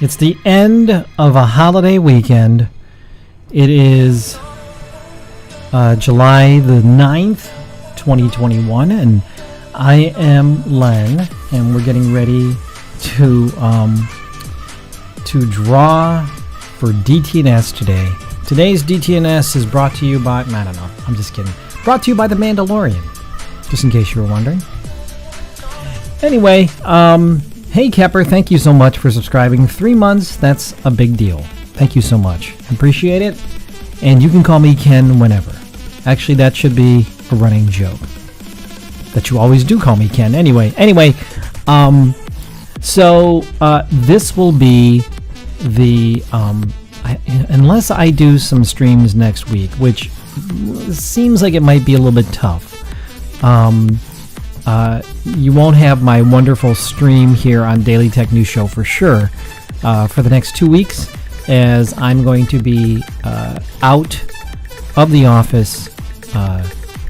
It's the end of a holiday weekend. It is July the 9th, 2021, and I am Len, and we're getting ready to draw for DTNS today. Today's DTNS is brought to you by, I don't know, I'm just kidding. Brought to you by The Mandalorian, just in case you were wondering. Anyway, hey Kepper, thank you so much for subscribing. 3 months, that's a big deal. Thank you so much. Appreciate it. And you can call me Ken whenever. Actually, that should be a running joke. That you always do call me Ken. Anyway, so this will be the, unless I do some streams next week, which seems like it might be a little bit tough. You won't have my wonderful stream here on Daily Tech News Show for sure for the next 2 weeks, as I'm going to be out of the office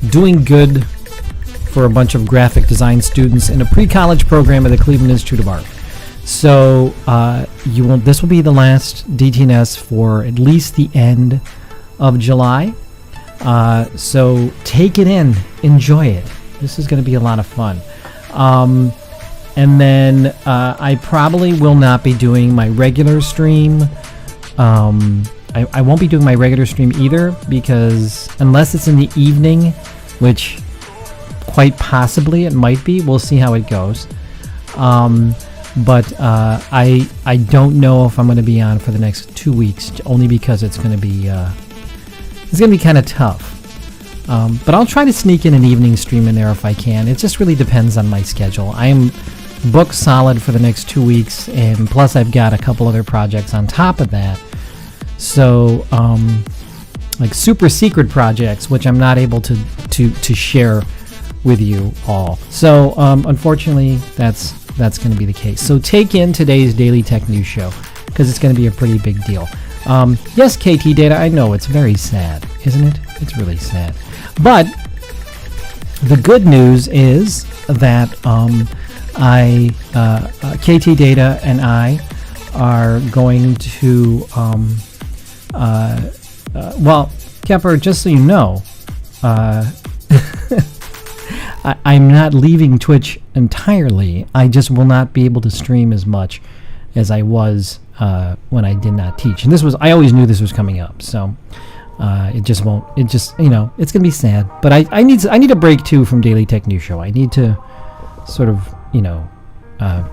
doing good for a bunch of graphic design students in a pre-college program at the Cleveland Institute of Art. So this will be the last DTNS for at least the end of July. So take it in, enjoy it. This is going to be a lot of fun. And then I probably will not be doing my regular stream. I won't be doing my regular stream either, because unless it's in the evening, which quite possibly it might be, we'll see how it goes. But I don't know if I'm going to be on for the next 2 weeks, only because it's going to be kind of tough. But I'll try to sneak in an evening stream in there if I can. It just really depends on my schedule. I am booked solid for the next 2 weeks, and plus I've got a couple other projects on top of that. So, like super secret projects, which I'm not able to share with you all. So, unfortunately, that's going to be the case. So take in today's Daily Tech News Show, because it's going to be a pretty big deal. Yes, KT Data, I know it's very sad, isn't it? It's really sad. But the good news is that KT Data and I are going to, well, Kepper, just so you know, I'm not leaving Twitch entirely. I just will not be able to stream as much as I was when I did not teach. And I always knew this was coming up, so it just won't. It just, it's gonna be sad. But I need a break too from Daily Tech News Show. I need to sort of,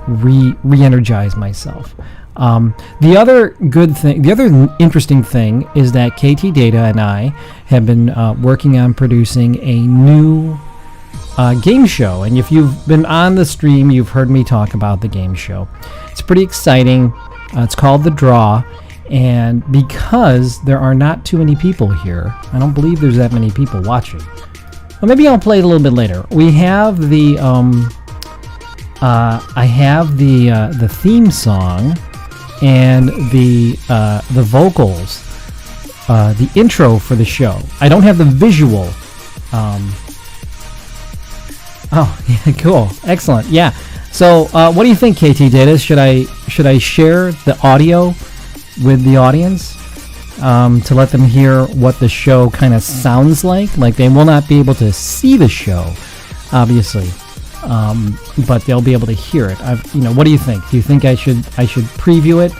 re-energize myself. The other good thing, the other interesting thing, is that KT Data and I have been working on producing a new game show. And if you've been on the stream, you've heard me talk about the game show. It's pretty exciting. It's called The Draw. And because there are not too many people here, I don't believe there's that many people watching. Well, maybe I'll play it a little bit later. We have the I have the theme song and the vocals, the intro for the show. I don't have the visual. Oh, yeah, cool, excellent, yeah. So, what do you think, KT Data? Should I share the audio with the audience to let them hear what the show kind of sounds like? Like, they will not be able to see the show, obviously, but they'll be able to hear it. What do you think? Do you think I should preview it?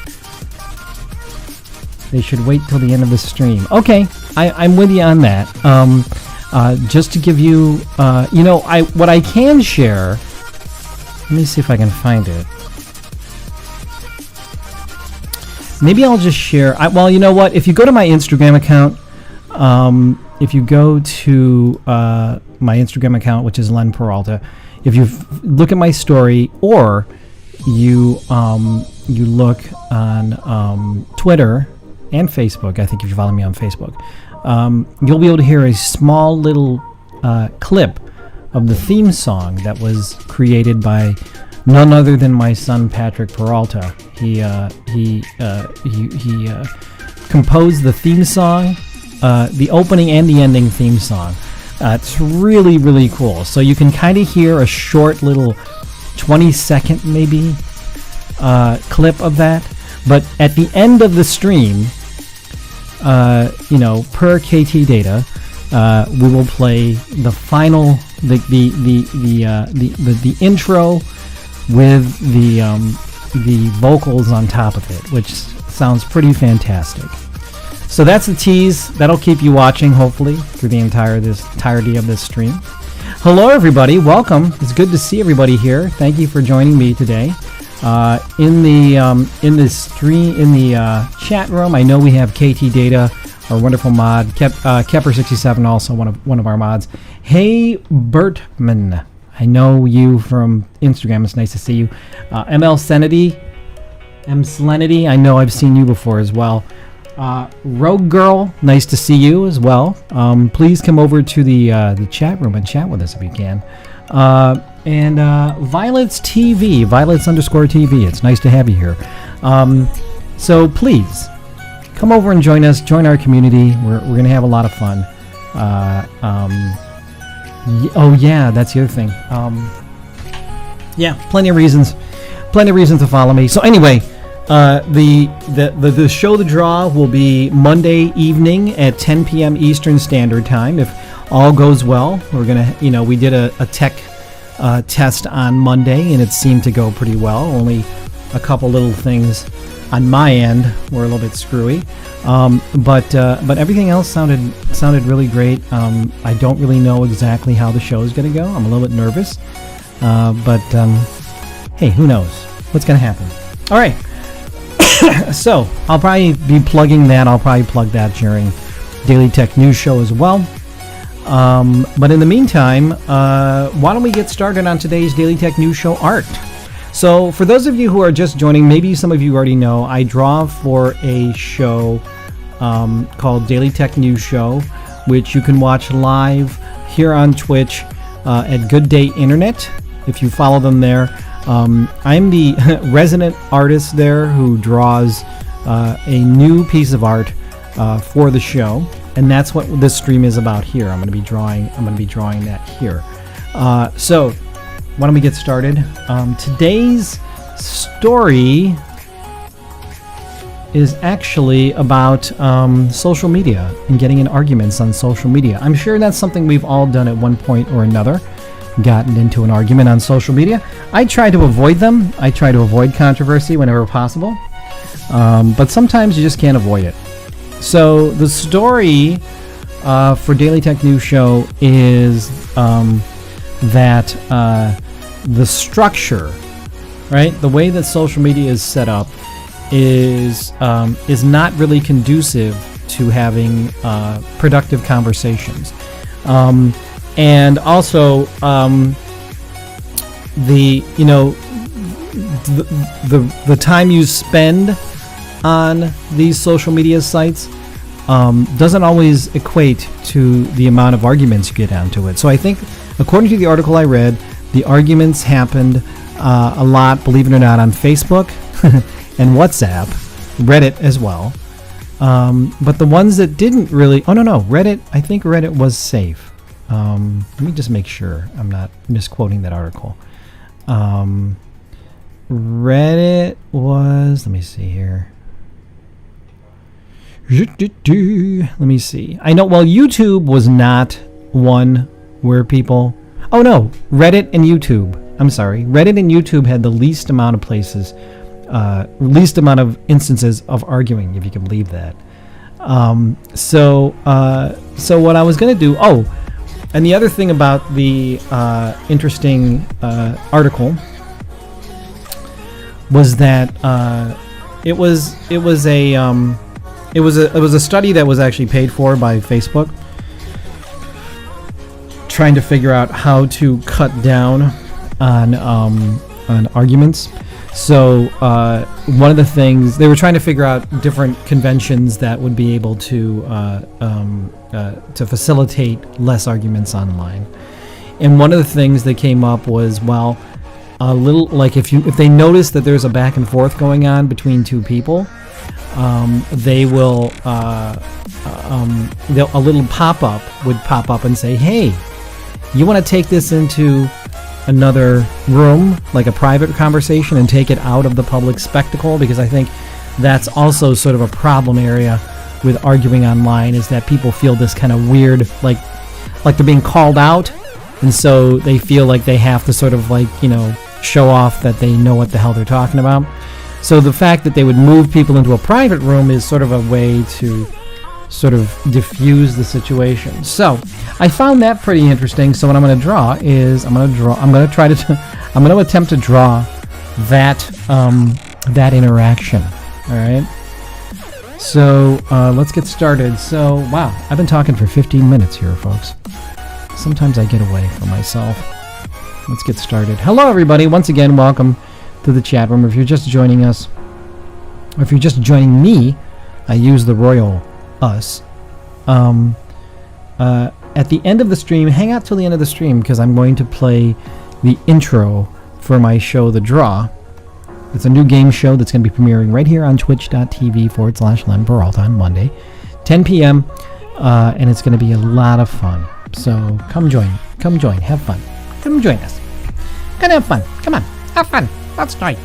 They should wait till the end of the stream. Okay, I'm with you on that. Just to give you, what I can share. Let me see if I can find it. Maybe I'll just share. Well, you know what? If you go to my Instagram account, if you go to my Instagram account, which is Len Peralta, if you look at my story, or you look on Twitter and Facebook, I think if you follow me on Facebook, you'll be able to hear a small little clip of the theme song that was created by none other than my son Patrick Peralta. He composed the theme song, the opening and the ending theme song. It's really, really cool. So you can kind of hear a short little 20-second maybe clip of that. But at the end of the stream, per KT data, we will play the final, the intro with the vocals on top of it, which sounds pretty fantastic. So that's the tease. That'll keep you watching, hopefully, through the entirety of this stream. Hello, everybody. Welcome. It's good to see everybody here. Thank you for joining me today. In the chat room, I know we have KT Data, our wonderful mod, Kepper67, also one of our mods. Hey, Bertman. I know you from Instagram. It's nice to see you. ML Senity, M Selenity. I know I've seen you before as well. Rogue Girl, nice to see you as well. Please come over to the chat room and chat with us if you can. And Violet's TV, Violets_TV. It's nice to have you here. So please come over and join us. Join our community. We're gonna have a lot of fun. Oh yeah, that's the other thing. Yeah, plenty of reasons to follow me. So anyway. The show The Draw will be Monday evening at 10 p.m. Eastern Standard Time. If all goes well, we're gonna, we did a tech test on Monday and it seemed to go pretty well. Only a couple little things on my end were a little bit screwy, but everything else sounded really great. I don't really know exactly how the show is gonna go. I'm a little bit nervous, but hey, who knows what's gonna happen? All right. So I'll probably be plugging that. I'll probably plug that during Daily Tech News Show as well. But in the meantime, why don't we get started on today's Daily Tech News Show art? So for those of you who are just joining, maybe some of you already know, I draw for a show called Daily Tech News Show, which you can watch live here on Twitch at Good Day Internet, if you follow them there. I'm the resident artist there who draws a new piece of art for the show, and that's what this stream is about here. I'm going to be drawing that here. So why don't we get started? Today's story is actually about social media and getting in arguments on social media. I'm sure that's something we've all done at one point or another. Gotten into an argument on social media. I try to avoid them. I try to avoid controversy whenever possible. But sometimes you just can't avoid it. So the story for Daily Tech News Show is that the structure, right? The way that social media is set up is not really conducive to having productive conversations. And also, the time you spend on these social media sites doesn't always equate to the amount of arguments you get onto it. So I think, according to the article I read, the arguments happened a lot, believe it or not, on Facebook and WhatsApp, Reddit as well. But the ones that didn't really, Reddit, I think Reddit was safe. Let me just make sure I'm not misquoting that article. Reddit was, let me see here. Let me see. I know, well, YouTube was not one where people, Reddit and YouTube. I'm sorry. Reddit and YouTube had the least amount of places, least amount of instances of arguing, if you can believe that. So what I was going to do, and the other thing about the interesting article was that it was a study that was actually paid for by Facebook, trying to figure out how to cut down on arguments. So one of the things they were trying to figure out different conventions that would be able to facilitate less arguments online. And one of the things that came up was, well, a little like if they notice that there's a back and forth going on between two people, they will a little pop-up would pop up and say, hey, you want to take this into another room, like a private conversation, and take it out of the public spectacle? Because I think that's also sort of a problem area with arguing online, is that people feel this kind of weird, like they're being called out, and so they feel like they have to sort of show off that they know what the hell they're talking about. So the fact that they would move people into a private room is sort of a way to sort of diffuse the situation. So I found that pretty interesting. So what I'm going to draw is I'm going to attempt to draw that interaction. All right. So let's get started. So wow, I've been talking for 15 minutes here, folks. Sometimes I get away from myself. Let's get started. Hello, everybody. Once again, welcome to the chat room. If you're just joining us, or if you're just joining me, I use the royal us. At the end of the stream, hang out till the end of the stream, because I'm going to play the intro for my show, The Draw. It's a new game show that's going to be premiering right here on twitch.tv/Len Peralta on Monday, 10 p.m., and it's going to be a lot of fun. So come join, have fun. Come join us. Gonna have fun. Come on, have fun. Let's try.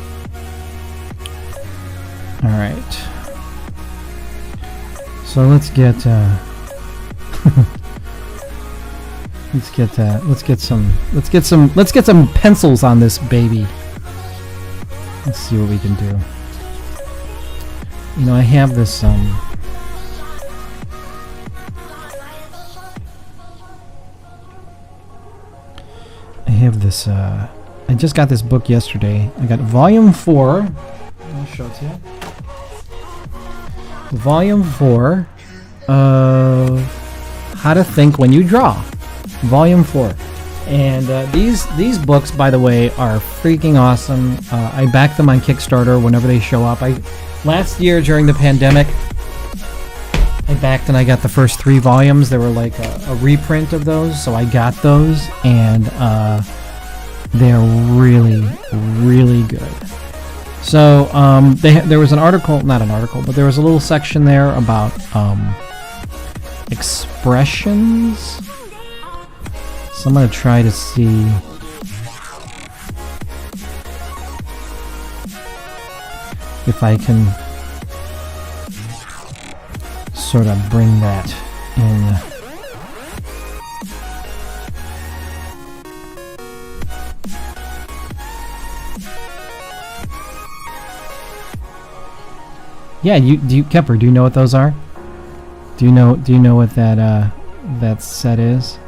All right. So let's get let's get some pencils on this baby. Let's see what we can do. I have this I just got this book yesterday. I got volume 4. I'll show it to you. Volume 4 of How to Think When You Draw. Volume 4. And these books, by the way, are freaking awesome. I back them on Kickstarter whenever they show up. Last year during the pandemic, I backed and I got the first 3 volumes. They were like a reprint of those, so I got those, and they're really, really good. So there was but there was a little section there about expressions. So I'm going to try to see if I can sort of bring that in. Yeah, Kepper, do you know what those are? Do you know what that set is?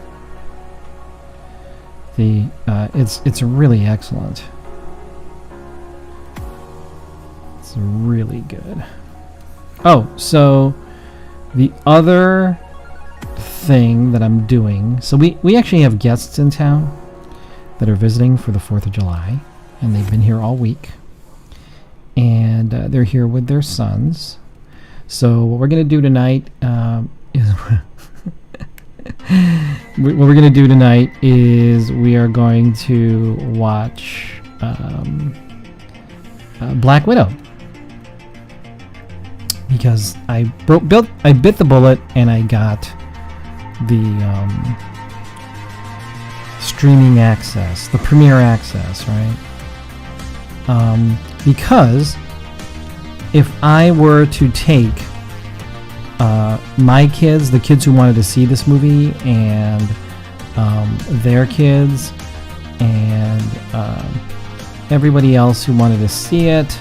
It's really excellent. It's really good. Oh, so the other thing that I'm doing, so we actually have guests in town that are visiting for the 4th of July, and they've been here all week. And they're here with their sons. So what we're going to do tonight is we are going to watch Black Widow, because I bit the bullet and I got the streaming access, the premiere access, right? Because if I were to take my kids, the kids who wanted to see this movie, and their kids, and everybody else who wanted to see it,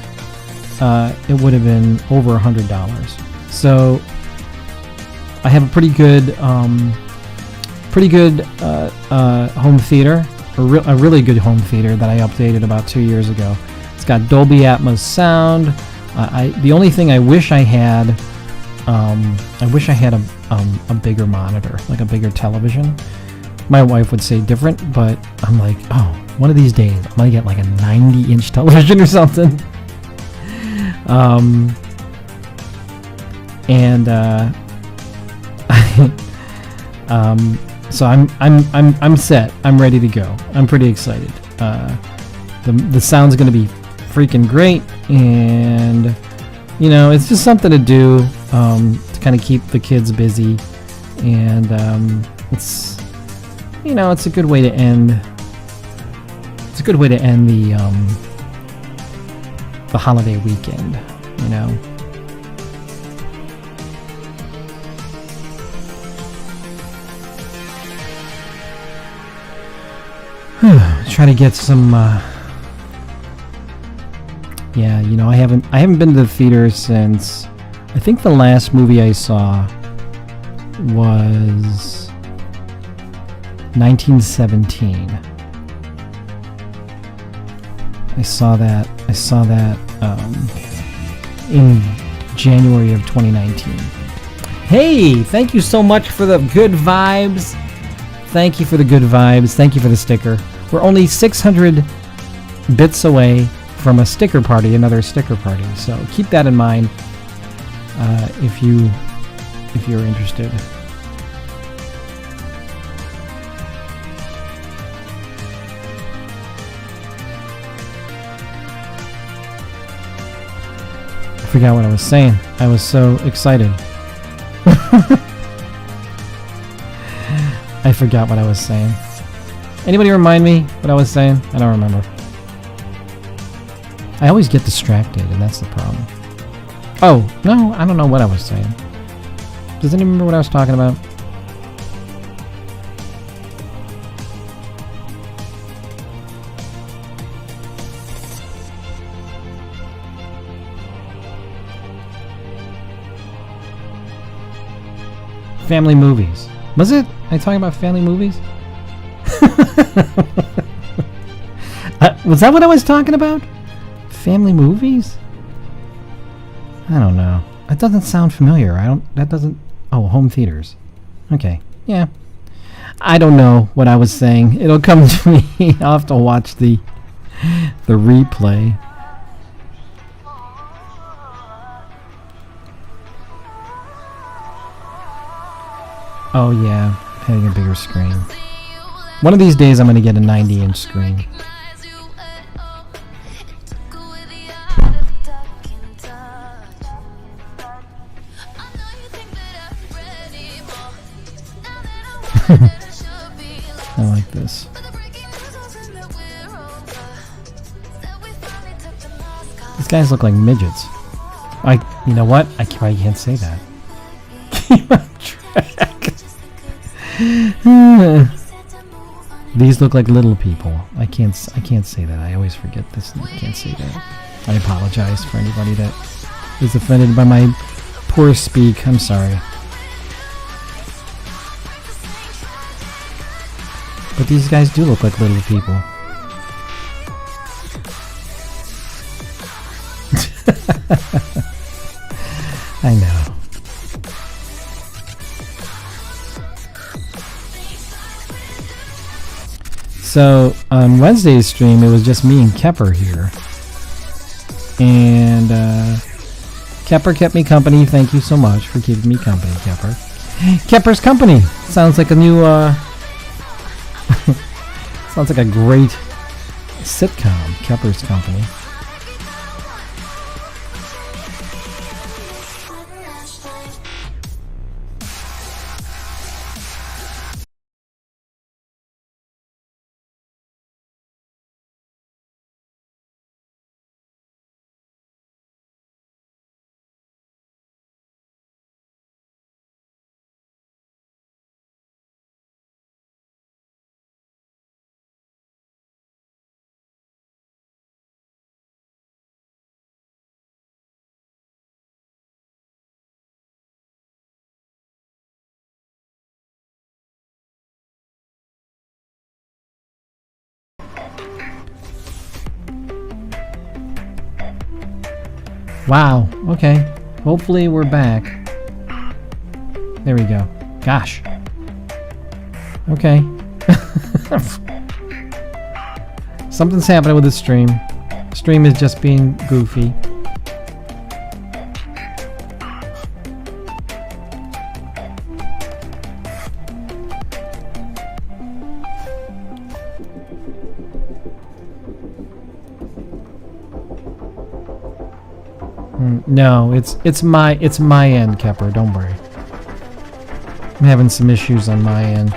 it would have been over $100. So I have a pretty good home theater, a really good home theater that I updated about 2 years ago. It's got Dolby Atmos sound. The only thing I wish I had, a bigger monitor, like a bigger television. My wife would say different, but I'm like, oh, one of these days I'm gonna get like a 90-inch television or something. So I'm set. I'm ready to go. I'm pretty excited. The sound's gonna be freaking great, and it's just something to do to kind of keep the kids busy, and it's a good way to end. It's a good way to end the holiday weekend. Try to get some. Yeah, you know, I haven't been to the theater since. I think the last movie I saw was 1917. I saw that in January of 2019. Hey, thank you so much for the good vibes. Thank you for the good vibes. Thank you for the sticker. We're only 600 bits away from a sticker party, another sticker party. So keep that in mind if you're interested. I forgot what I was saying. I was so excited. I forgot what I was saying. Anybody remind me what I was saying? I don't remember. I always get distracted, and that's the problem. Oh, no, I don't know what I was saying. Does anyone remember what I was talking about? Family movies. Was it? Are you talking about family movies? Was that what I was talking about? Family movies? I don't know. That doesn't sound familiar. Oh, home theaters. Okay. Yeah. I don't know what I was saying. It'll come to me. I'll have to watch the replay. Oh yeah, having a bigger screen. One of these days I'm going to get a 90-inch screen. I like this. These guys look like midgets. You know what? I can't say that. Keep on track. These look like little people. I can't say that. I always forget this. I can't say that. I apologize for anybody that is offended by my poor speak. I'm sorry. But these guys do look like little people. I know. So on Wednesday's stream, it was just me and Kepper here, and Kepper kept me company. Thank you so much for keeping me company, Kepper. Kepper's Company sounds like a new. Sounds like a great sitcom. Kepper's Company. Wow, okay. Hopefully we're back. There we go. Gosh. Okay. Something's happening with the stream. Stream is just being goofy. No, it's my end, Kepper. Don't worry. I'm having some issues on my end.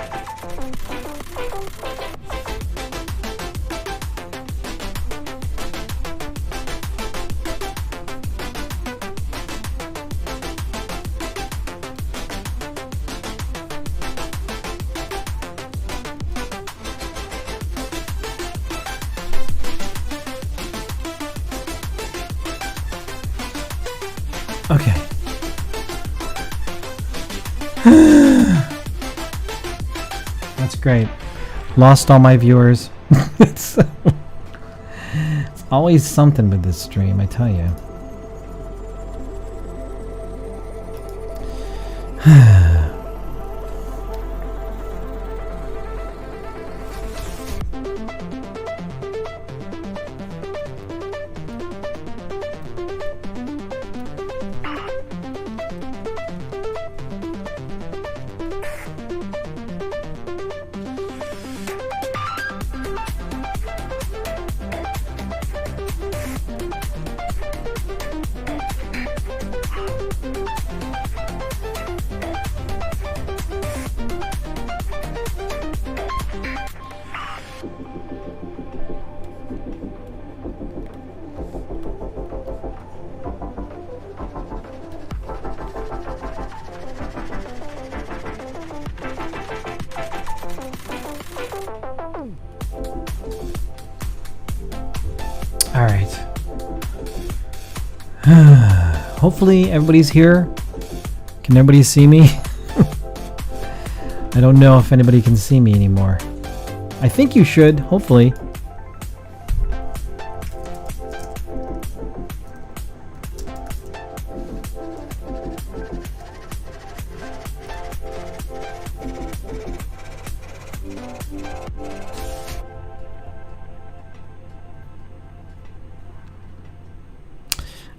Okay. That's great. Lost all my viewers. It's always something with this stream, I tell you. All right. Hopefully everybody's here. Can everybody see me? I don't know if anybody can see me anymore. I think you should, hopefully.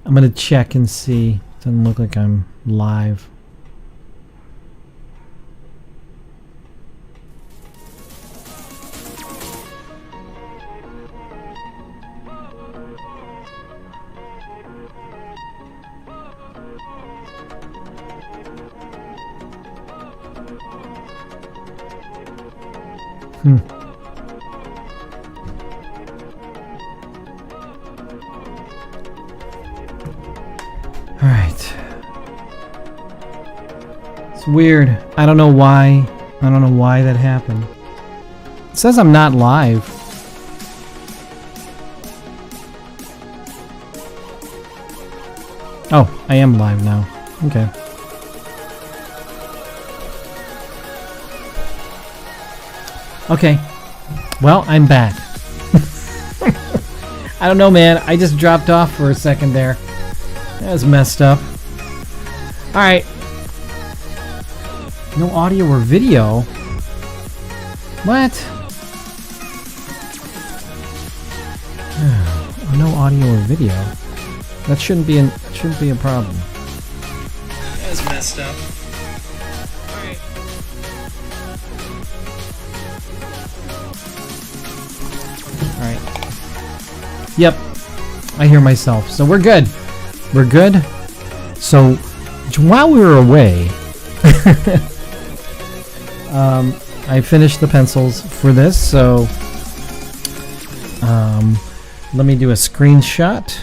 I'm gonna check and see. Doesn't look like I'm live. Weird. I don't know why. I don't know why that happened. It says I'm not live. Oh, I am live now. Okay. Okay. Well, I'm back. I don't know, man. I just dropped off for a second there. That was messed up. Alright. No audio or video? What? No audio or video. That shouldn't be a problem. That was messed up. Alright. Alright. Yep. I hear myself. So we're good. We're good. So while we were away I finished the pencils for this, so let me do a screenshot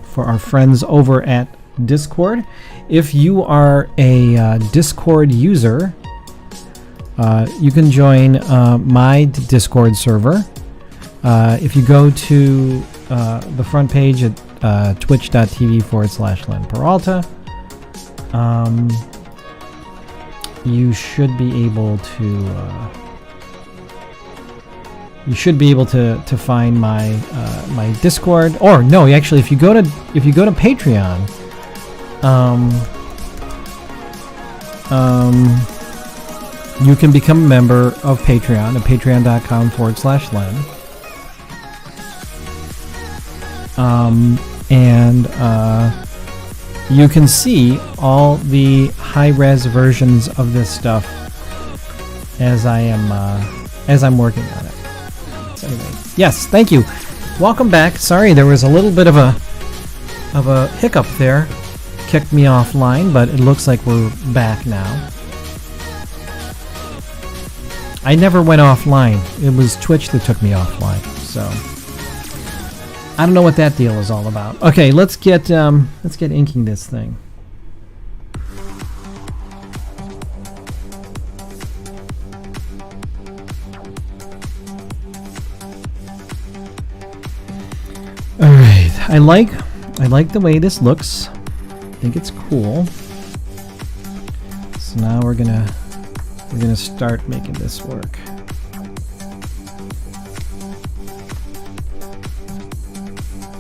for our friends over at Discord. If you are a Discord user, you can join my Discord server. If you go to the front page at twitch.tv/Len Peralta, you should be able to find my my Discord. Or no, actually, if you go to Patreon, you can become a member of Patreon at patreon.com/Len. You can see all the high-res versions of this stuff as I'm working on it. So anyway, yes, thank you. Welcome back. Sorry, there was a little bit of a hiccup there. Kicked me offline, but it looks like we're back now. I never went offline. It was Twitch that took me offline. So I don't know what that deal is all about. Okay, let's get inking this thing. All right, I like the way this looks. think it's cool. So now we're gonna start making this work.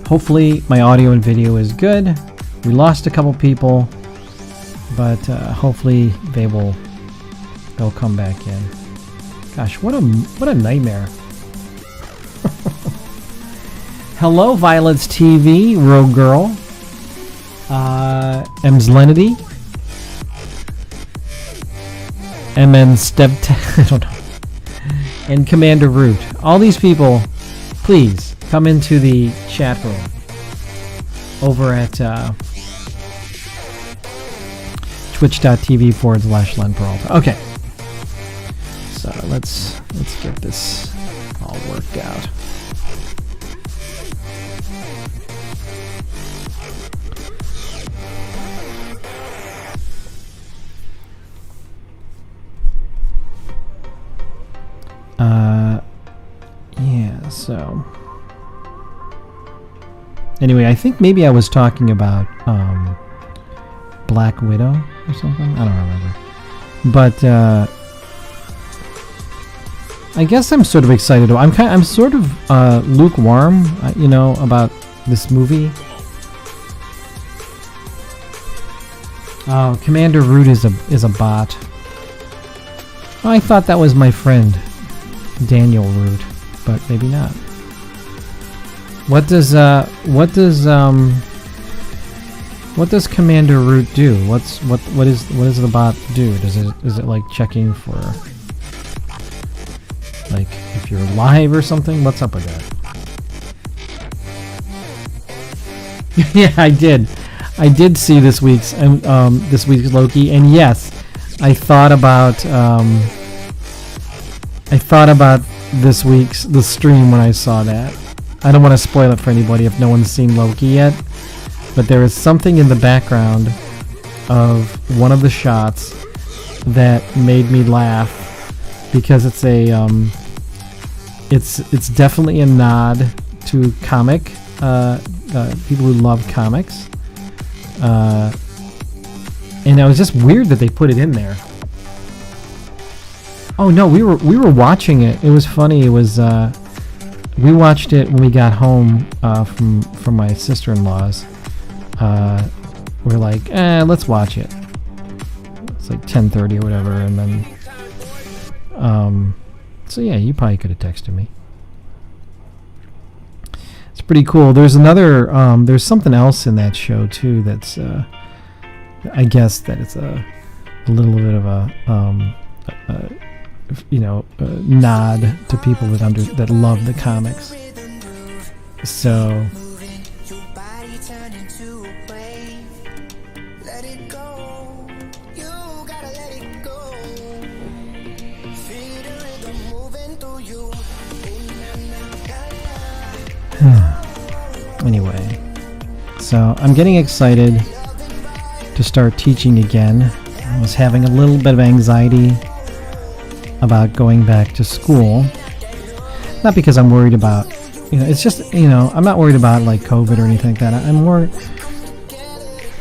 Hopefully my audio and video is good. We lost a couple people, but hopefully they'll come back in. Gosh, what a nightmare. Hello, Violet's TV, Rogue Girl, Emslenity, MN Step, I don't know, and Commander Root. All these people, please come into the chat room over at twitch.tv/Len Peralta. Okay, so let's get this all worked out. Yeah, so anyway, I think maybe I was talking about Black Widow or something. I don't remember. But I guess I'm sort of excited. I'm sort of lukewarm, about this movie. Oh, Commander Root is a bot. Oh, I thought that was my friend Daniel Root, but maybe not. What does Commander Root do? What does the bot do? Is it like checking for like if you're live or something? What's up with that? Yeah, I did see this week's Loki, and yes, I thought about the stream when I saw that. I don't want to spoil it for anybody if no one's seen Loki yet, but there is something in the background of one of the shots that made me laugh because it's it's definitely a nod to comic people who love comics, and it was just weird that they put it in there. Oh no, we were watching it. It was funny. It was we watched it when we got home from my sister-in-law's. We're like, let's watch it. It's like 10:30 or whatever, and then so yeah, you probably could have texted me. It's pretty cool. There's there's something else in that show too that's I guess that it's a little bit of a nod to people that love the comics. So anyway, so I'm getting excited to start teaching again. I was having a little bit of anxiety about going back to school. Not because I'm worried about, it's just, I'm not worried about like COVID or anything like that. I'm more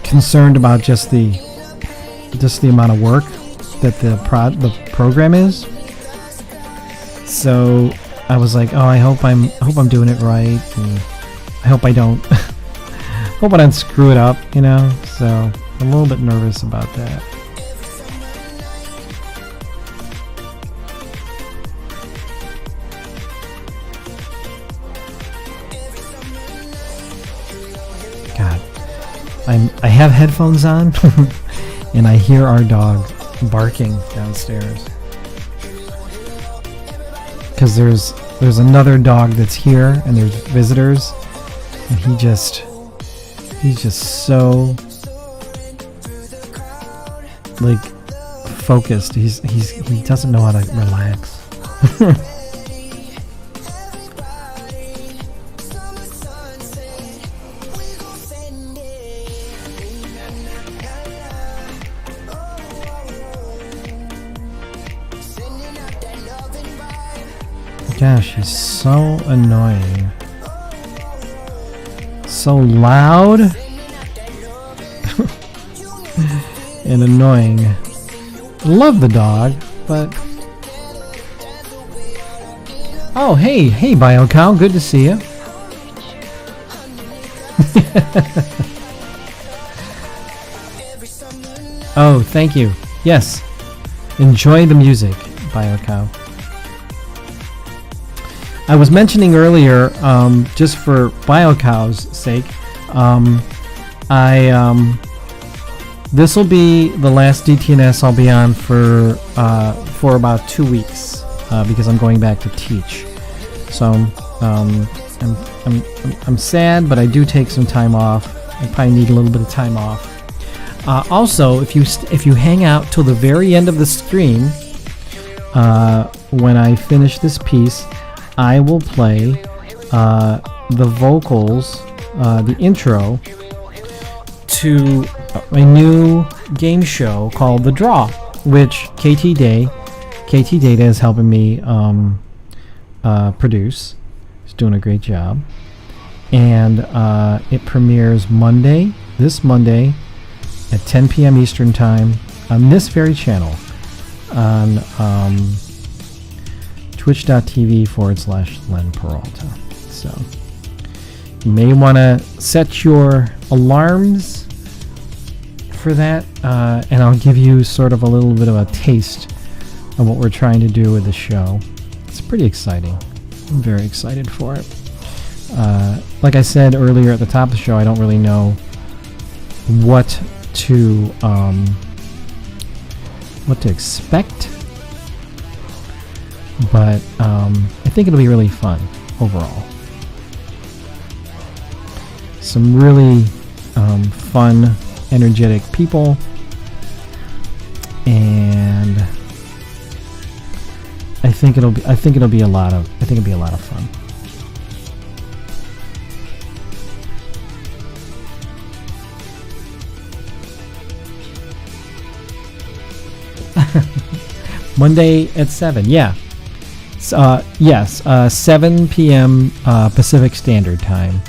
concerned about just the amount of work that the program is. So I was like, I hope I'm doing it right, and I hope I don't hope I don't screw it up, So I'm a little bit nervous about that. God, I have headphones on and I hear our dog barking downstairs. Because there's another dog that's here and there's visitors, and he's just so like focused. He doesn't know how to relax. Gosh, he's so annoying. So loud. and annoying. Love the dog, but... Oh, hey, BioCow, good to see you. Oh, thank you. Yes. Enjoy the music, BioCow. I was mentioning earlier, just for BioCow's sake, this will be the last DTNS I'll be on for about 2 weeks, because I'm going back to teach. So I'm sad, but I do take some time off. I probably need a little bit of time off. Also, if you hang out till the very end of the stream, when I finish this piece, I will play the vocals, the intro to a new game show called The Draw, which KT Data is helping me produce. He's doing a great job. And it premieres this Monday, at 10 p.m. Eastern Time on this very channel on twitch.tv/Len Peralta. So you may want to set your alarms for that, and I'll give you sort of a little bit of a taste of what we're trying to do with the show. It's pretty exciting. I'm very excited for it. Like I said earlier at the top of the show, I don't really know what to expect, but I think it'll be really fun overall. Some really fun, energetic people, and I think it'll be a lot of fun. Monday at 7, yeah. Yes, 7 p.m. Pacific Standard Time,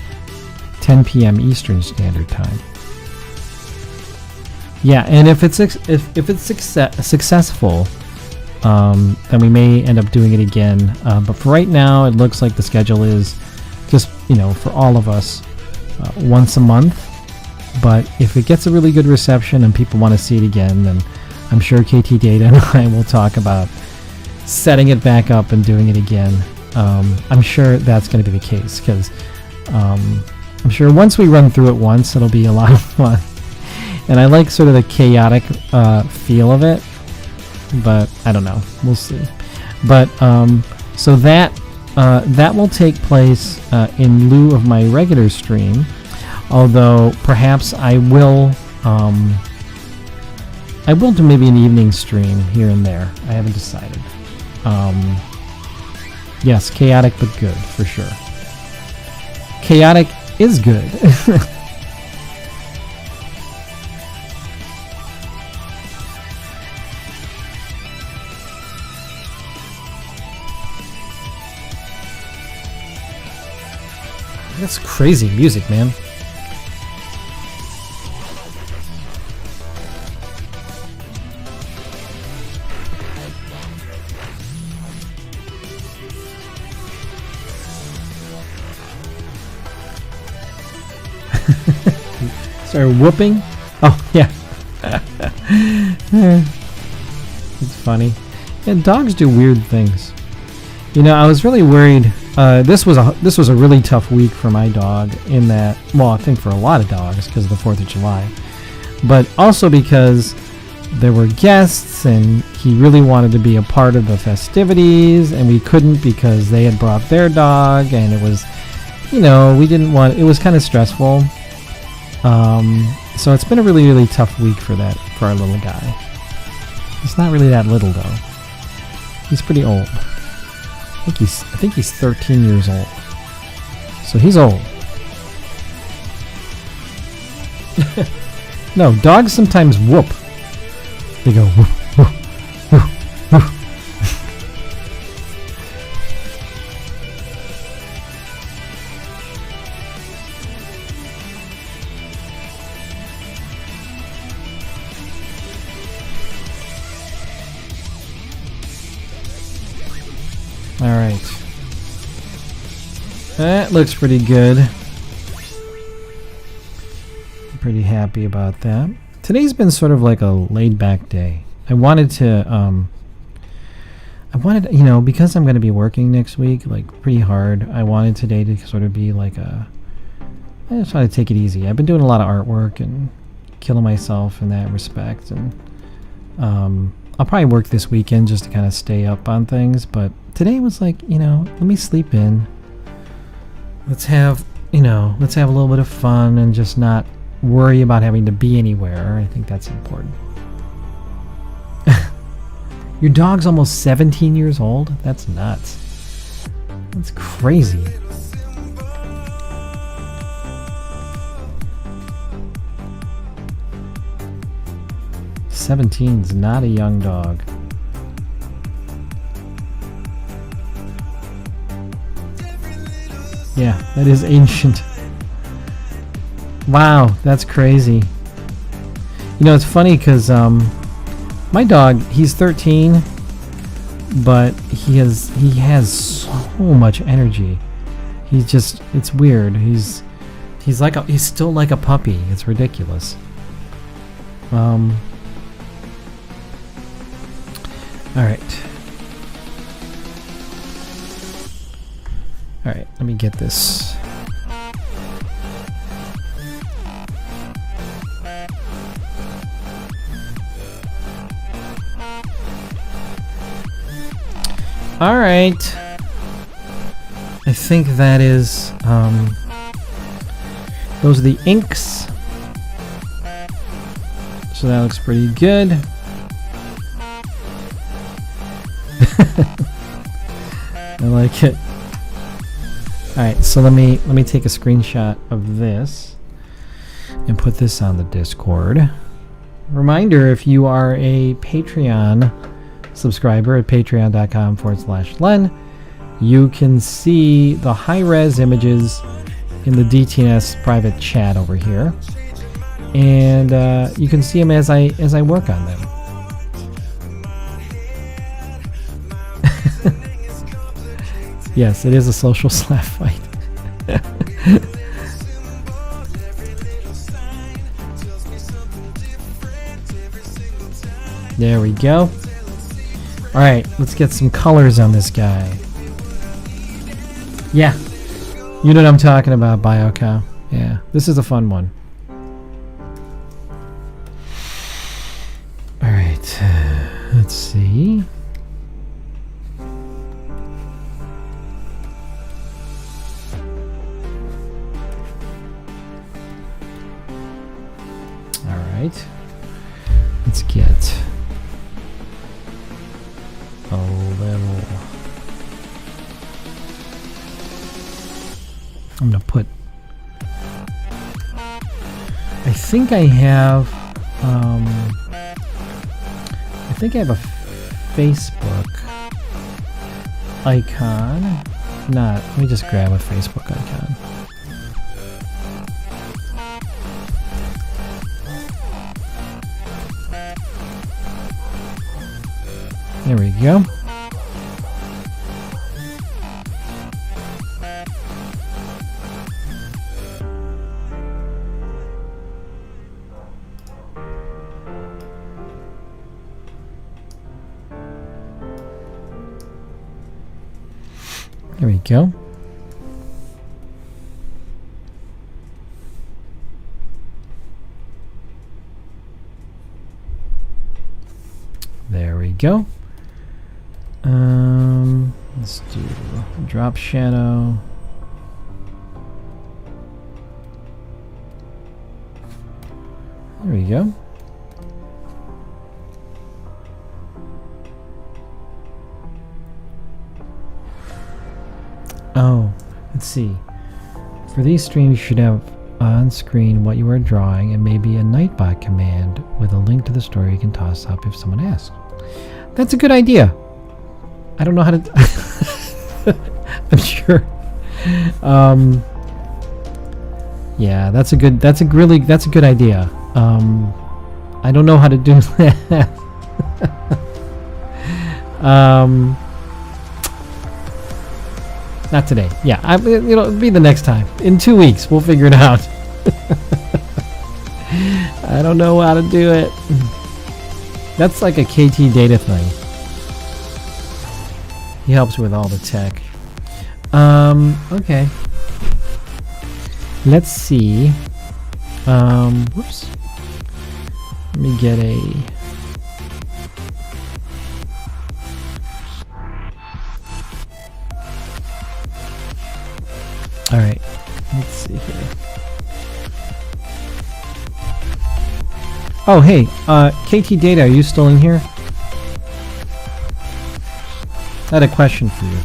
10 p.m. Eastern Standard Time. Yeah, and if it's successful, then we may end up doing it again. But for right now, it looks like the schedule is just, for all of us, once a month. But if it gets a really good reception and people want to see it again, then I'm sure KT Data and I will talk about setting it back up and doing it again. I'm sure that's going to be the case, because I'm sure once we run through it once, it'll be a lot of fun. And I like sort of the chaotic feel of it, but I don't know. We'll see. But so that will take place in lieu of my regular stream, although perhaps I will do maybe an evening stream here and there. I haven't decided. Yes, chaotic but good, for sure. Chaotic is good. That's crazy music, man. Sorry, whooping? Oh, yeah. It's funny. Yeah, dogs do weird things. I was really worried. This was a really tough week for my dog, in that, well, I think for a lot of dogs because of the 4th of July, but also because there were guests and he really wanted to be a part of the festivities, and we couldn't because they had brought their dog, and it was, we didn't want. It was kind of stressful. So it's been a really, really tough week for our little guy. He's not really that little though. He's pretty old. I think he's 13 years old. So he's old. No, dogs sometimes whoop. They go whoop, whoop, whoop, whoop. That looks pretty good. I'm pretty happy about that. Today's been sort of like a laid-back day. I wanted, you know, because I'm going to be working next week, like, pretty hard, I wanted today to sort of be like I just want to take it easy. I've been doing a lot of artwork and killing myself in that respect, and I'll probably work this weekend just to kind of stay up on things, but today was like, you know, let me sleep in. Let's have a little bit of fun and just not worry about having to be anywhere. I think that's important. Your dog's almost 17 years old? That's nuts. That's crazy. Seventeen's not a young dog. Yeah, that is ancient. Wow, that's crazy. You know, it's funny because my dog, he's 13, but he has so much energy. It's weird. He's still like a puppy. It's ridiculous. All right, let me get this. All right. I think that is, those are the inks. So that looks pretty good. I like it. Alright, so let me take a screenshot of this and put this on the Discord. Reminder, if you are a Patreon subscriber at patreon.com/Len, you can see the high-res images in the DTNS private chat over here. And you can see them as I work on them. Yes, it is a social slap fight. There we go. Alright, let's get some colors on this guy. Yeah, you know what I'm talking about, BioCow. Yeah, this is a fun one. Alright, let's see. Let's get a little. I'm gonna put. I think I have. I think I have a Facebook icon. Not. Let me just grab a Facebook icon. There we go. There we go. There we go. Let's do drop shadow. There we go. Oh, let's see. For these streams, you should have on screen what you are drawing and maybe a Nightbot command with a link to the story you can toss up if someone asks. That's a good idea. I don't know how to. I'm sure. Yeah, that's a good idea. I don't know how to do that. Not today. Yeah, it'll be the next time. In 2 weeks, we'll figure it out. I don't know how to do it. That's like a KT Data thing. He helps with all the tech. Okay. Let's see. Whoops. Let me get a... All right. Let's see here. Oh, hey. KT Data, are you still in here? I had a question for you.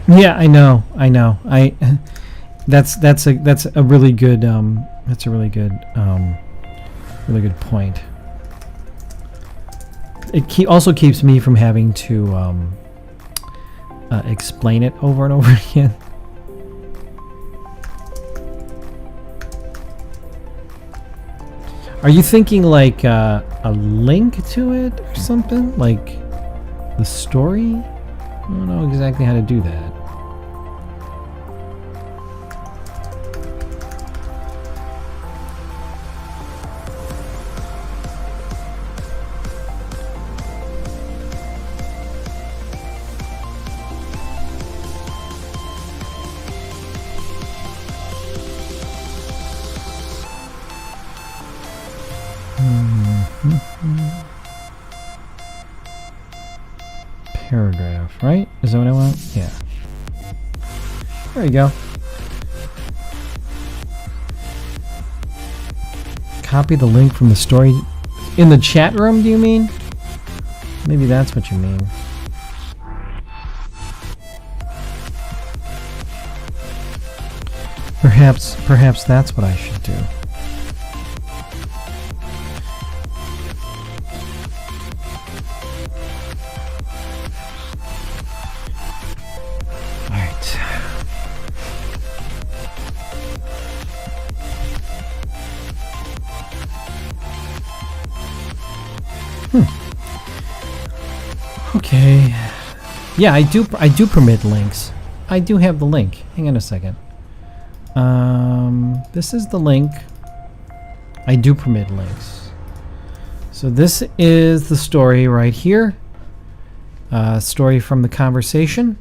Yeah, I know. That's a really good really good point. It also keeps me from having to explain it over and over again. Are you thinking like a link to it or something? Like the story? I don't know exactly how to do that. Paragraph, right? Is that what I want? Yeah. There you go. Copy the link from the story in the chat room, do you mean? Maybe that's what you mean. Perhaps that's what I should do. Okay. Yeah, I do permit links. I do have the link. Hang on a second. This is the link. I do permit links. So this is the story right here. Story from the conversation.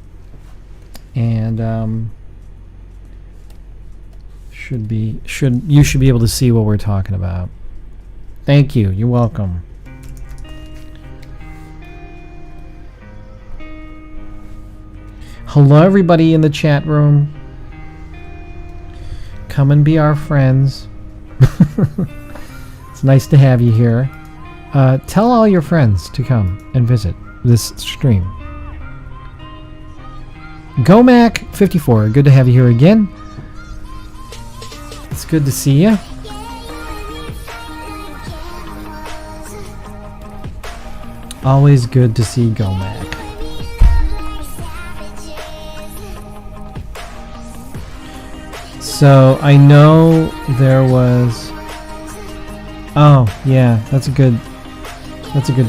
And you should be able to see what we're talking about. Thank you. You're welcome. Hello everybody in the chat room. Come and be our friends. It's nice to have you here. Tell all your friends to come and visit this stream. GoMac54, good to have you here again. It's good to see you. Always good to see GoMac. So I know there was. Oh yeah, that's a good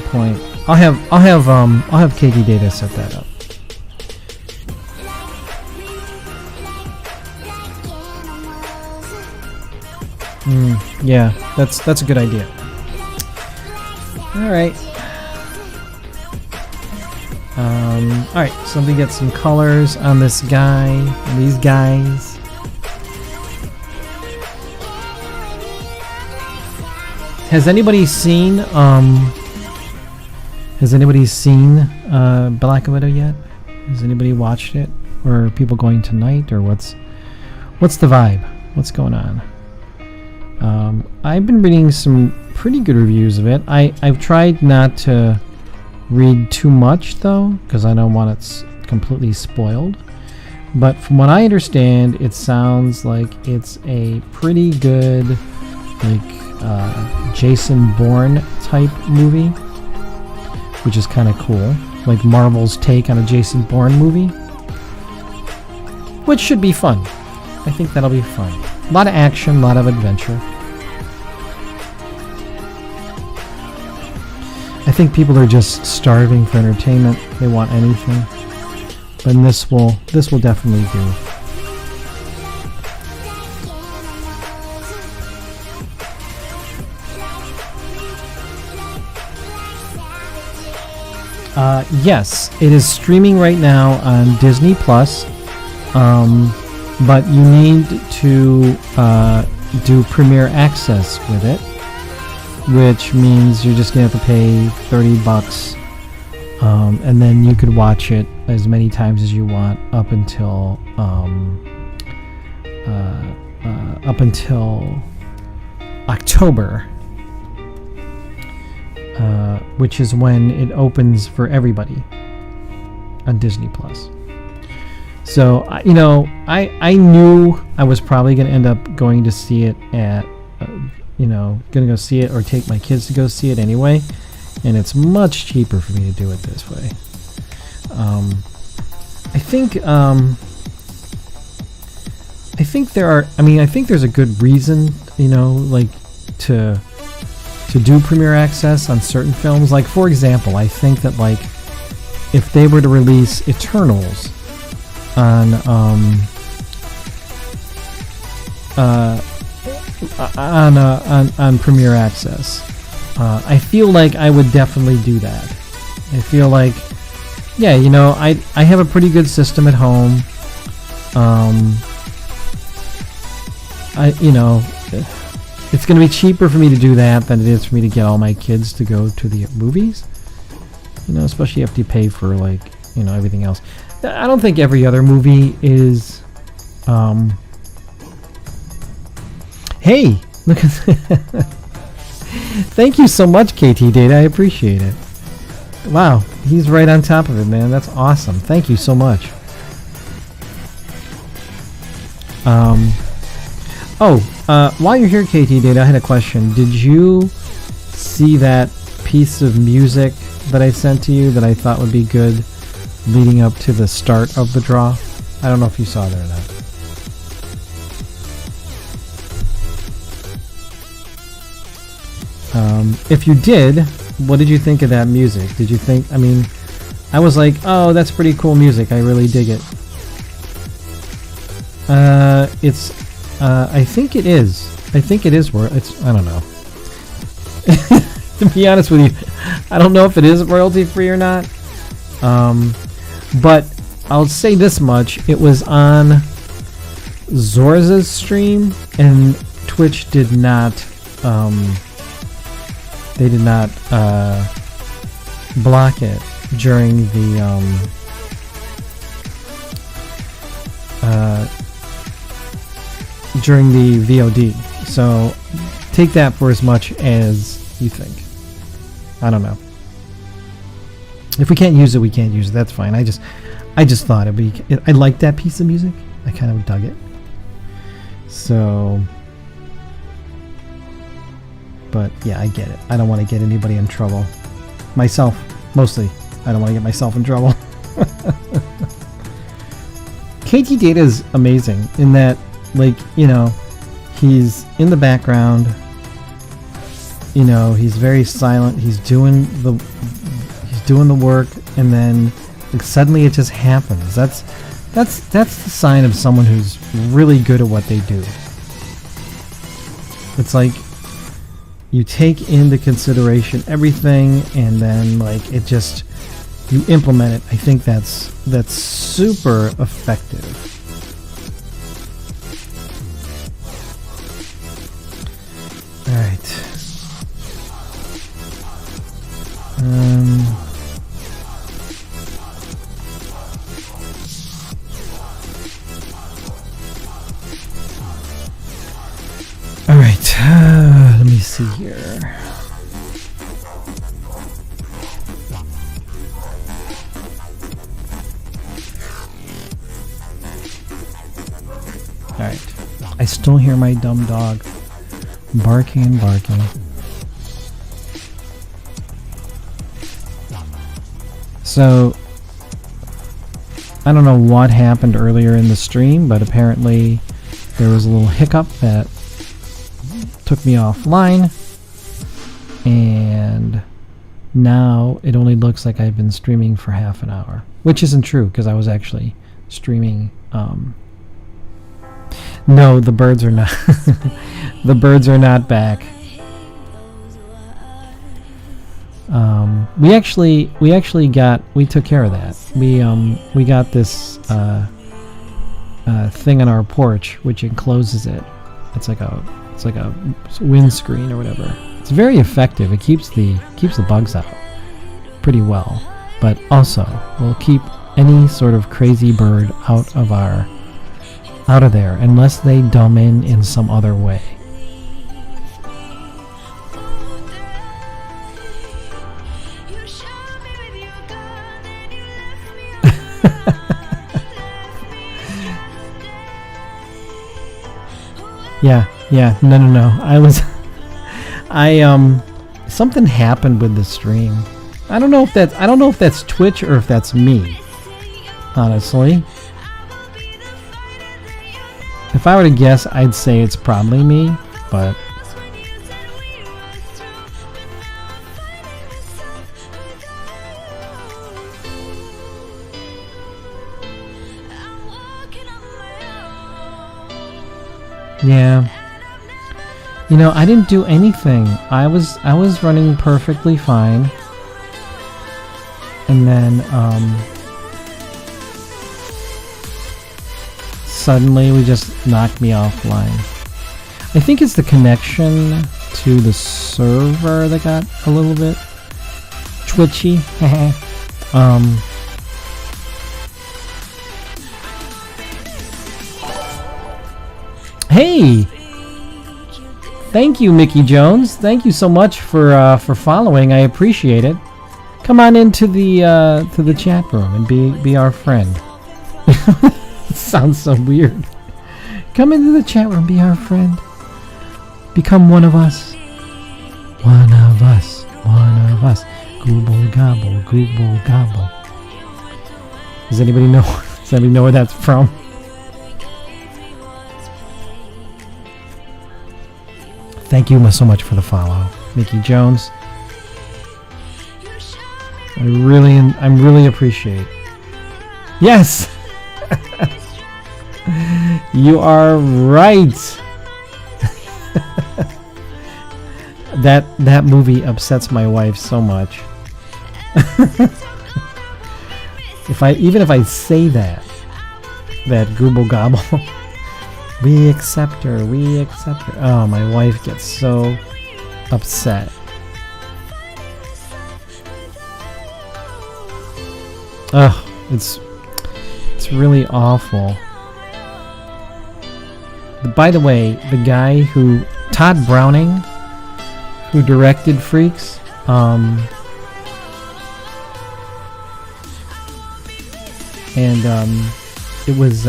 point. I'll have KT Data set that up. Yeah, that's a good idea. All right. All right. So we get some colors on this guy and these guys. Has anybody seen Black Widow yet? Has anybody watched it? Or are people going tonight? Or what's the vibe? What's going on? I've been reading some pretty good reviews of it. I've tried not to read too much though, because I don't want it completely spoiled. But from what I understand, it sounds like it's a pretty good, like, Jason Bourne type movie, which is kind of cool, like Marvel's take on a Jason Bourne movie. which should be fun. I think that'll be fun. A lot of action, a lot of adventure. I think people are just starving for entertainment. They want anything. And this will definitely do. Yes, it is streaming right now on Disney Plus, but you need to do Premier Access with it, which means you're just gonna have to pay $30, and then you could watch it as many times as you want up until October. Which is when it opens for everybody on Disney Plus. So, I knew I was probably going to end up going to see it at, going to go see it or take my kids to go see it anyway. And it's much cheaper for me to do it this way. I think there's a good reason, to do Premier Access on certain films. Like, for example, I think that, like, if they were to release Eternals on Premier Access, I feel like I would definitely do that. I feel like, I have a pretty good system at home. It's going to be cheaper for me to do that than it is for me to get all my kids to go to the movies. Especially after you pay for, like, everything else. I don't think every other movie is... Hey! Look at Thank you so much, KT Data. I appreciate it. Wow. He's right on top of it, man. That's awesome. Thank you so much. While you're here, KT Data, I had a question. Did you see that piece of music that I sent to you that I thought would be good leading up to the start of the draw? I don't know if you saw that or not. If you did, what did you think of that music? Did you think, I was like, oh, that's pretty cool music. I really dig it. I think it is. I think it is I don't know. To be honest with you, I don't know if it is royalty free or not. But I'll say this much. It was on Zorza's stream, and Twitch did not, they did not, block it during the, VOD. So take that for as much as you think. I don't know. If we can't use it, we can't use it. That's fine. I just thought I liked that piece of music. I kind of dug it. So, but yeah, I get it. I don't want to get anybody in trouble. Myself, mostly. I don't want to get myself in trouble. KT Data is amazing in that, like, he's in the background. He's very silent. He's doing the work, and then, like, suddenly it just happens. That's the sign of someone who's really good at what they do. It's like you take into consideration everything, and then, like, it just, you implement it. I think that's super effective. All right. All right. Let me see here. All right. I still hear my dumb dog barking and barking. So, I don't know what happened earlier in the stream, but apparently there was a little hiccup that took me offline, and now it only looks like I've been streaming for half an hour, which isn't true because I was actually streaming. No, the birds are not. The birds are not back. We took care of that. We got this thing on our porch which encloses it. It's like a windscreen or whatever. It's very effective. It keeps the bugs out pretty well, but also will keep any sort of crazy bird out of there unless they dumb in some other way. Yeah, no. Something happened with the stream. I don't know if that's Twitch or if that's me, honestly. If I were to guess, I'd say it's probably me, but yeah. You know, I didn't do anything. I was running perfectly fine. And then suddenly we just knocked me offline. I think it's the connection to the server that got a little bit twitchy. Hey! Thank you, Mickey Jones. Thank you so much for following. I appreciate it. Come on into the chat room and be our friend. It sounds so weird. Come into the chat room, be our friend. Become one of us. One of us. One of us. Gooble gobble, gooble gobble. Does anybody know where that's from? Thank you so much for the follow, Mickey Jones. I really appreciate. Yes, you are right. That movie upsets my wife so much. If I say that Google Gobble. We accept her. Oh, my wife gets so upset. Oh, it's really awful. By the way, the guy Todd Browning, who directed Freaks, it was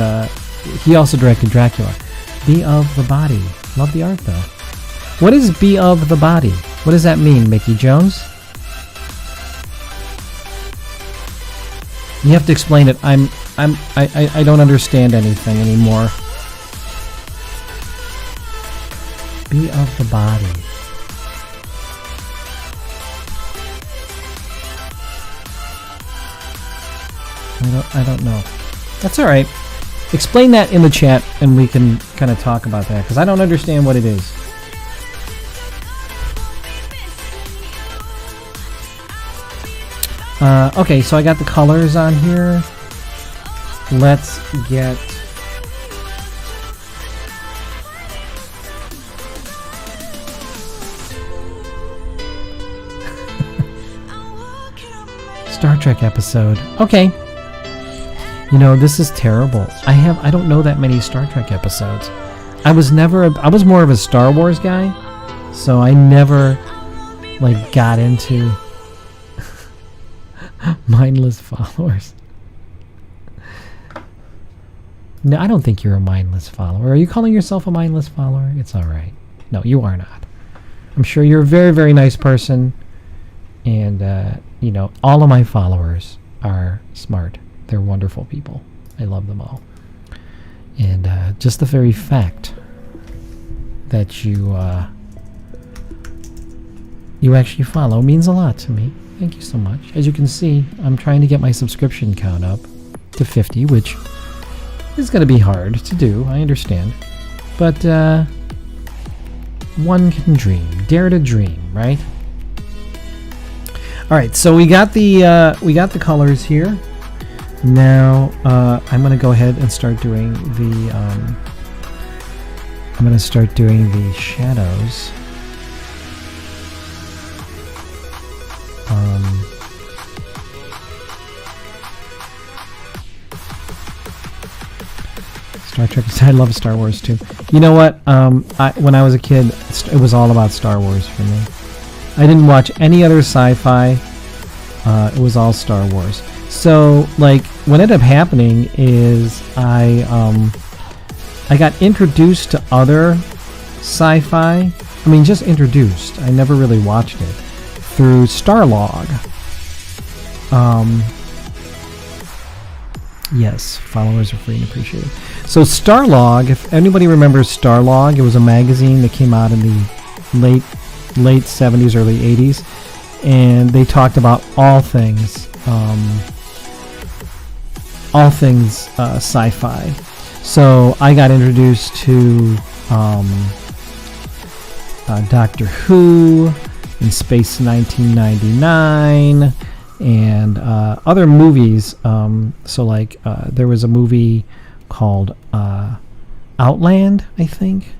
he also directed Dracula. Be of the Body. Love the art though. What is Be of the Body? What does that mean, Mickey Jones? You have to explain it. I don't understand anything anymore. Be of the Body. I don't know. That's all right. Explain that in the chat and we can kind of talk about that, because I don't understand what it is. Okay, so I got the colors on here. Let's get... Star Trek episode. Okay. You know, this is terrible. I don't know that many Star Trek episodes. I was more of a Star Wars guy, so I never got into mindless followers. No, I don't think you're a mindless follower. Are you calling yourself a mindless follower? It's all right. No, you are not. I'm sure you're a very, very nice person, and you know, all of my followers are smart. They're wonderful people. I love them all. And just the very fact that you actually follow means a lot to me. Thank you so much. As you can see, I'm trying to get my subscription count up to 50, which is going to be hard to do. I understand. But one can dream. Dare to dream, right? All right, so we got the colors here. Now I'm going to go ahead and start doing the shadows. Star Trek. I love Star Wars too. You know what? When I was a kid, it was all about Star Wars for me. I didn't watch any other sci-fi. It was all Star Wars. So, like, what ended up happening is I got introduced to other sci-fi. I mean, just introduced. I never really watched it through Starlog. Yes, followers are free and appreciated. So Starlog, if anybody remembers Starlog, it was a magazine that came out in the late 70s, early 80s, and they talked about all things sci-fi. So I got introduced to Doctor Who, in Space 1999, and other movies. So like there was a movie called Outland, I think.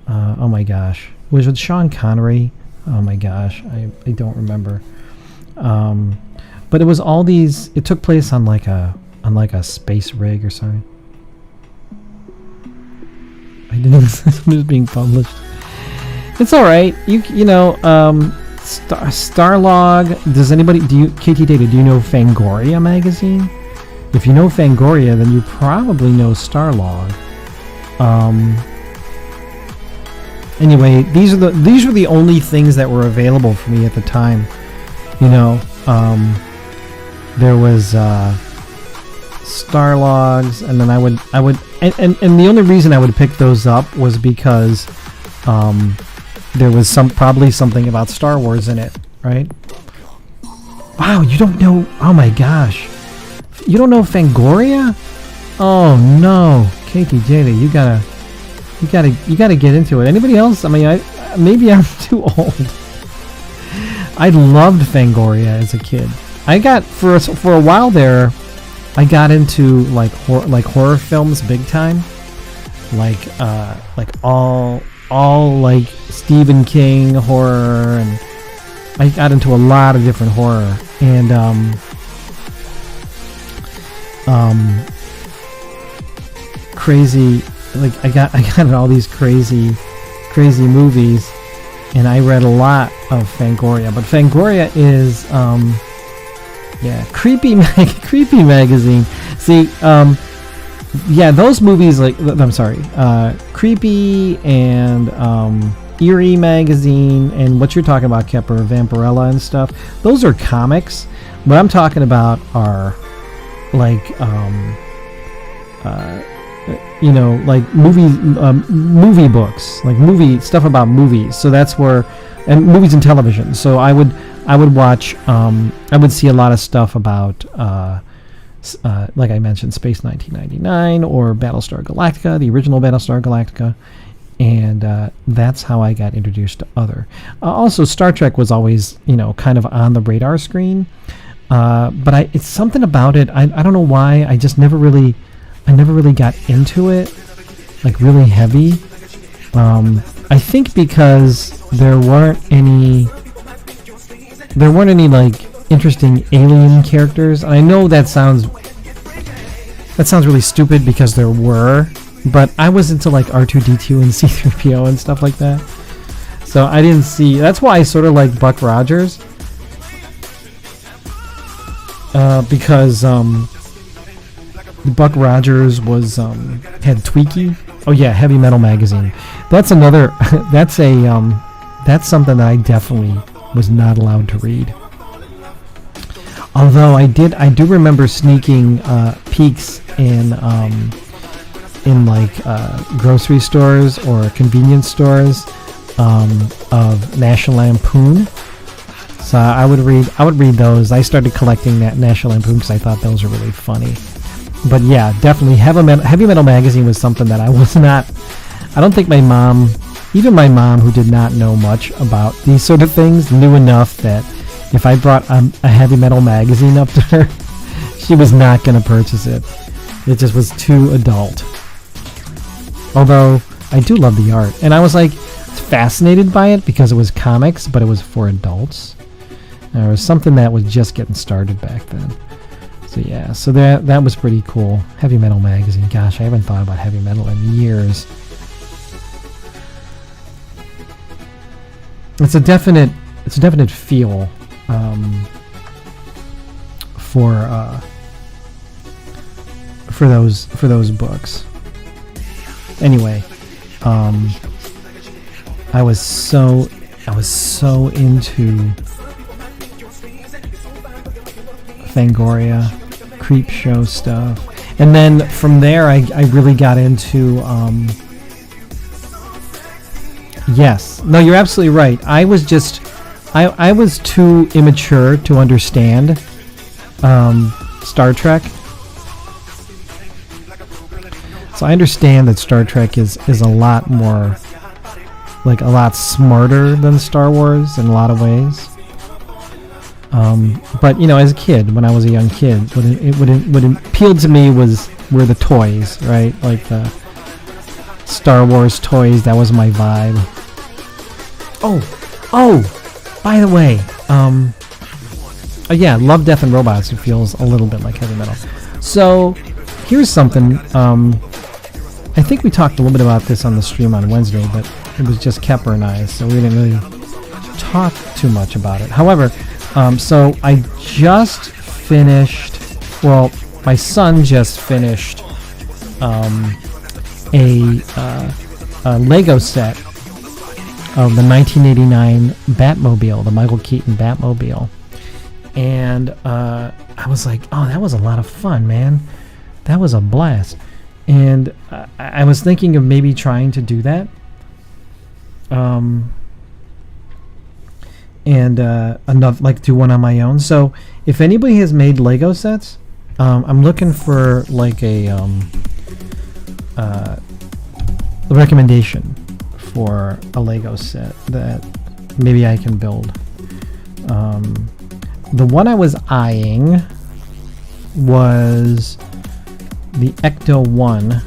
Oh my gosh, it was with Sean Connery. Oh my gosh, I don't remember. But it was all these. It took place on like a space rig or something. I didn't. It was being published. It's all right. You know. Starlog. Does anybody? KT Data? Do you know Fangoria magazine? If you know Fangoria, then you probably know Starlog. Anyway, these were the only things that were available for me at the time. You know, there was Starlogs, and then I would and the only reason I would pick those up was because there was probably something about Star Wars in it, right? Wow, you don't know? Oh my gosh, you don't know Fangoria? Oh no, KTJ, you gotta get into it. Anybody else? I mean, maybe I'm too old. I loved Fangoria as a kid. I got for a while there. I got into like horror films big time, like all like Stephen King horror, and I got into a lot of different horror, and crazy, like I got into all these crazy movies, and I read a lot of Fangoria. But Fangoria is creepy magazine. See, yeah, those movies, like, I'm sorry, Creepy and Eerie magazine, and what you're talking about, Kepper, Vampirella and stuff, those are comics. What I'm talking about are like you know, like movie books, like movie stuff about movies. So that's where, and movies and television. So I would watch, I would see a lot of stuff about like I mentioned, Space 1999 or Battlestar Galactica, the original Battlestar Galactica, and that's how I got introduced to other. Also, Star Trek was always, you know, kind of on the radar screen, but it's something about it. I don't know why. I never really got into it, like really heavy. I think because there weren't any like interesting alien characters. And I know that sounds really stupid because there were, but I was into like R2-D2 and C-3PO and stuff like that. So I didn't see. That's why I sort of like Buck Rogers, because Buck Rogers was had Tweaky. Oh yeah, Heavy Metal magazine. That's another. That's something that I definitely was not allowed to read. Although I do remember sneaking peeks in like grocery stores or convenience stores of National Lampoon. So I would read those. I started collecting that National Lampoon because I thought those were really funny. But yeah, definitely Heavy Metal Magazine was something that I was not. I don't think my mom, even my mom, who did not know much about these sort of things, knew enough that if I brought a Heavy Metal Magazine up to her, she was not going to purchase it. It just was too adult. Although I do love the art, and I was like fascinated by it because it was comics, but it was for adults. And it was something that was just getting started back then. So yeah, so that was pretty cool. Heavy Metal Magazine. Gosh, I haven't thought about heavy metal in years. It's a definite feel for those books. Anyway, I was so into Fangoria, Creep Show stuff, and then from there I really got into yes, no, you're absolutely right. I was too immature to understand Star Trek. So I understand that Star Trek is a lot more, like a lot smarter than Star Wars in a lot of ways. But you know, as a kid, when I was a young kid, what appealed to me were the toys, right? Like the Star Wars toys. That was my vibe. Oh, by the way, yeah, Love, Death, and Robots. It feels a little bit like heavy metal. So here's something. I think we talked a little bit about this on the stream on Wednesday, but it was just Kepper and I, so we didn't really talk too much about it. However, so I just finished, well, my son just finished a Lego set of the 1989 Batmobile, the Michael Keaton Batmobile. And I was like, oh, that was a lot of fun, man. That was a blast. And I was thinking of maybe trying to do that. And enough, like do one on my own. So if anybody has made Lego sets, I'm looking for like a recommendation for a Lego set that maybe I can build. The one I was eyeing was the Ecto 1,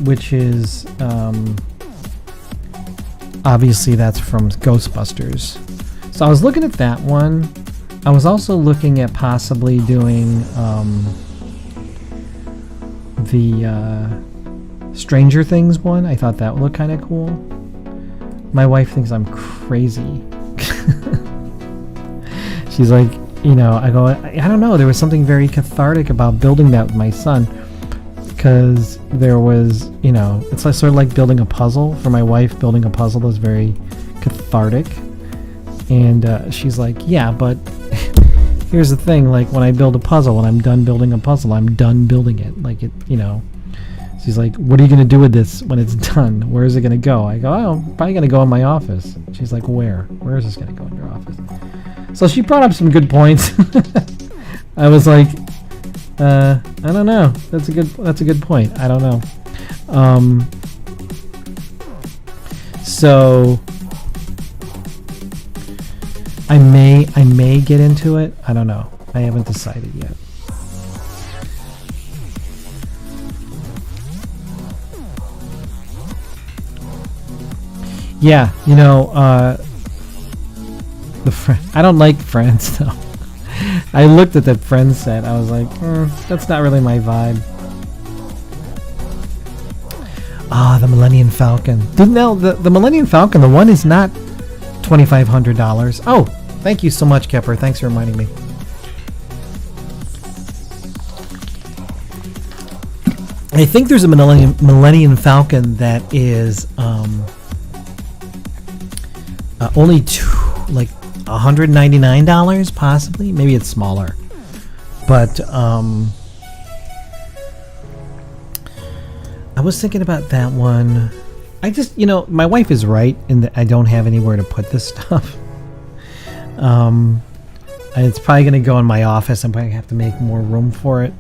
which is obviously that's from Ghostbusters. So I was looking at that one. I was also looking at possibly doing the Stranger Things one. I thought that would look kind of cool. My wife thinks I'm crazy. She's like, you know, I go, I don't know, there was something very cathartic about building that with my son, because there was, you know, it's like sort of like building a puzzle. For my wife, building a puzzle was very cathartic. And she's like, yeah, but here's the thing, like when I build a puzzle, when I'm done building a puzzle, I'm done building it. Like it, you know. She's like, what are you going to do with this when it's done? Where is it going to go? I go, oh, probably going to go in my office. She's like, where? Where is this going to go in your office? So she brought up some good points. I was like, I don't know. That's a good point. I don't know. So I may get into it. I don't know. I haven't decided yet. Yeah, you know, I don't like Friends though. I looked at that Friends set. I was like, that's not really my vibe. The Millennium Falcon. No, the Millennium Falcon, the one is not $2,500. Oh, thank you so much, Kepper. Thanks for reminding me. I think there's a Millennium Falcon that is only $199 possibly. Maybe it's smaller, but I was thinking about that one. I just, my wife is right in that I don't have anywhere to put this stuff. It's probably going to go in my office. I'm probably going to have to make more room for it.